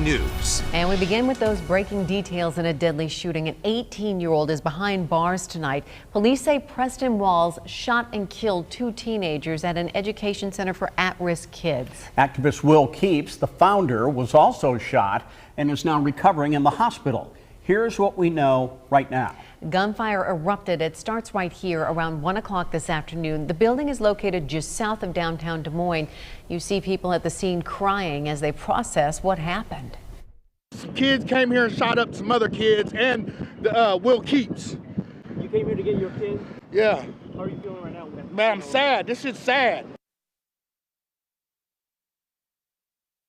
News. And we begin with those breaking details in a deadly shooting. An 18-year-old is behind bars tonight. Police say Preston Walls shot and killed 2 teenagers at an education center for at-risk kids. Activist Will Keeps, the founder, was also shot and is now recovering in the hospital. Here's what we know right now. Gunfire erupted. It starts right here around 1 o'clock this afternoon. The building is located just south of downtown Des Moines. You see people at the scene crying as they process what happened. Kids came here and shot up some other kids and Will Keeps. You came here to get your kid? Yeah. How are you feeling right now? Man, I'm sad. This shit's sad.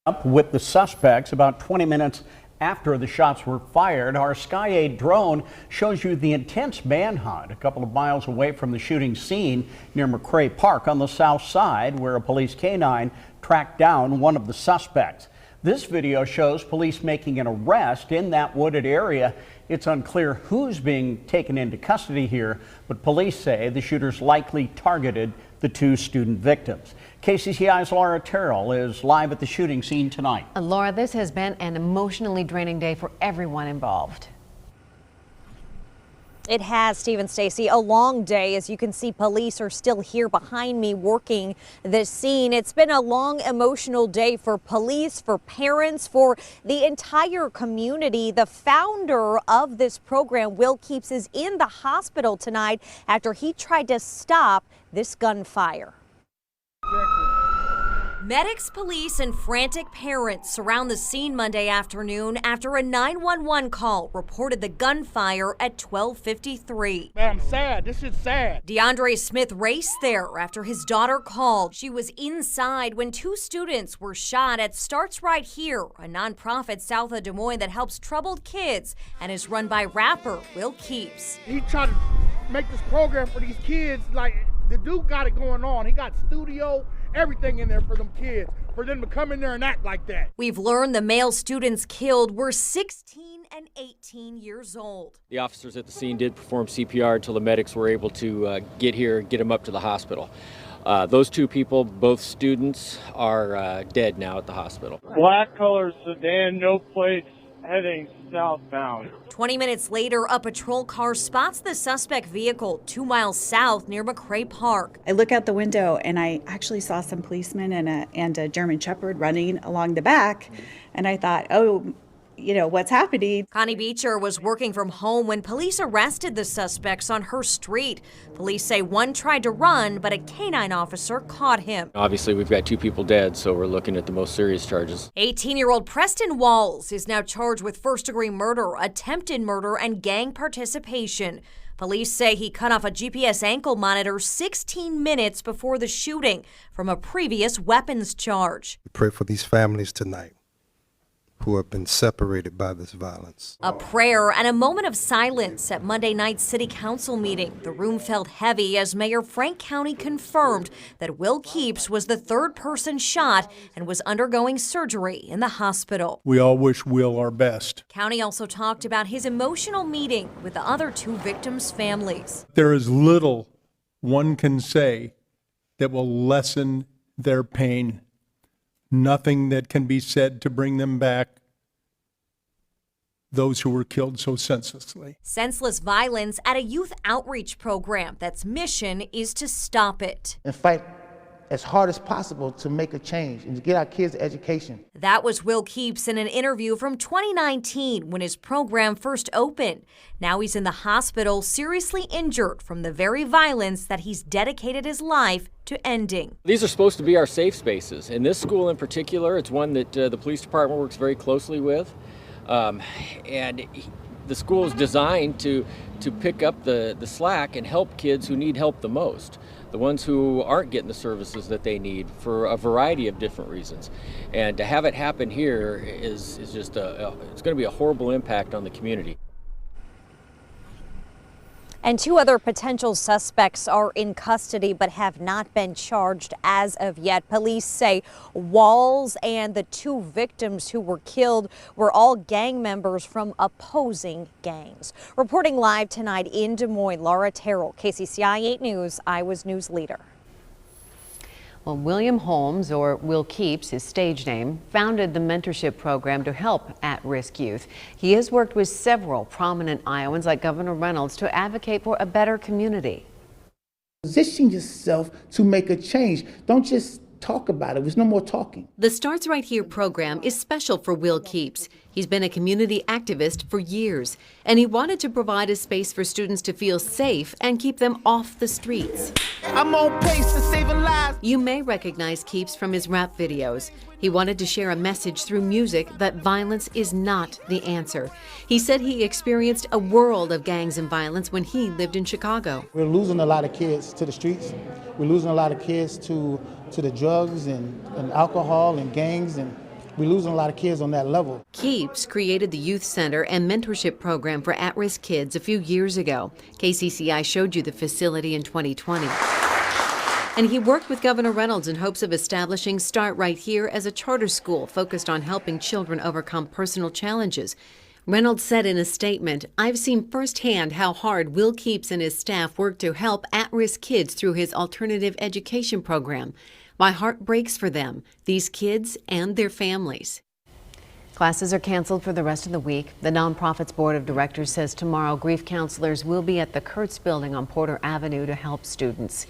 Up with the suspects about 20 minutes after the shots were fired. Our Sky8 drone shows you the intense manhunt a couple of miles away from the shooting scene near McCray Park on the south side, where a police canine tracked down one of the suspects. This video shows police making an arrest in that wooded area. It's unclear who's being taken into custody here, but police say the shooters likely targeted the 2 student victims. KCCI's Laura Terrell is live at the shooting scene tonight. Laura, this has been an emotionally draining day for everyone involved. It has, Steve and Stacy, a long day. As you can see, police are still here behind me working this scene. It's been a long, emotional day for police, for parents, for the entire community. The founder of this program, Will Keeps, is in the hospital tonight after he tried to stop this gunfire. Medics, police, and frantic parents surround the scene Monday afternoon after a 911 call reported the gunfire at 12:53. Man, I'm sad. This shit's sad. DeAndre Smith raced there after his daughter called. She was inside when 2 students were shot at Starts Right Here, a nonprofit south of Des Moines that helps troubled kids and is run by rapper Will Keeps. He tried to make this program for these kids. Like, the dude got it going on. He got studio, everything in there for them kids, for them to come in there and act like that. We've learned the male students killed were 16 and 18 years old. The officers at the scene did perform CPR until the medics were able to get here and get him up to the hospital. Those 2 people, both students, are dead now at the hospital. Black color sedan, no plates, heading southbound. 20 minutes later, a patrol car spots the suspect vehicle 2 miles south near McCray Park. I look out the window and I actually saw some policemen and a German Shepherd running along the back. And I thought, oh, you know, what's happening? Connie Beecher was working from home when police arrested the suspects on her street. Police say one tried to run, but a canine officer caught him. Obviously, we've got 2 people dead, so we're looking at the most serious charges. 18-year-old Preston Walls is now charged with first-degree murder, attempted murder, and gang participation. Police say he cut off a GPS ankle monitor 16 minutes before the shooting from a previous weapons charge. We pray for these families tonight who have been separated by this violence. A prayer and a moment of silence at Monday night's city council meeting. The room felt heavy as Mayor Frank County confirmed that Will Keeps was the 3rd person shot and was undergoing surgery in the hospital. We all wish Will our best. County also talked about his emotional meeting with the other 2 victims' families. There is little one can say that will lessen their pain. Nothing that can be said to bring them back, those who were killed so senselessly. Senseless violence at a youth outreach program that's mission is to stop it. And fight as hard as possible to make a change and to get our kids education. That was Will Keeps in an interview from 2019 when his program first opened. Now he's in the hospital seriously injured from the very violence that he's dedicated his life to ending. These are supposed to be our safe spaces. In this school in particular, it's one that the police department works very closely with. The school is designed to pick up the slack and help kids who need help the most. The ones who aren't getting the services that they need for a variety of different reasons. And to have it happen here is just it's going to be a horrible impact on the community. And 2 other potential suspects are in custody but have not been charged as of yet. Police say Walls and the 2 victims who were killed were all gang members from opposing gangs. Reporting live tonight in Des Moines, Laura Terrell, KCCI 8 News, Iowa's news leader. Well, William Holmes, or Will Keeps, his stage name, founded the mentorship program to help at-risk youth. He has worked with several prominent Iowans like Governor Reynolds to advocate for a better community. Position yourself to make a change. Don't just talk about it. There's no more talking. The Starts Right Here program is special for Will Keeps. He's been a community activist for years, and he wanted to provide a space for students to feel safe and keep them off the streets. I'm on pace to save a life. You may recognize Keeps from his rap videos. He wanted to share a message through music that violence is not the answer. He said he experienced a world of gangs and violence when he lived in Chicago. We're losing a lot of kids to the streets. We're losing a lot of kids to the drugs and alcohol and gangs, and we're losing a lot of kids on that level. Keeps created the Youth Center and Mentorship Program for at-risk kids a few years ago. KCCI showed you the facility in 2020. And he worked with Governor Reynolds in hopes of establishing Start Right Here as a charter school focused on helping children overcome personal challenges. Reynolds said in a statement, "I've seen firsthand how hard Will Keeps and his staff work to help at-risk kids through his alternative education program. My heart breaks for them, these kids and their families." Classes are canceled for the rest of the week. The nonprofit's board of directors says tomorrow grief counselors will be at the Kurtz building on Porter Avenue to help students.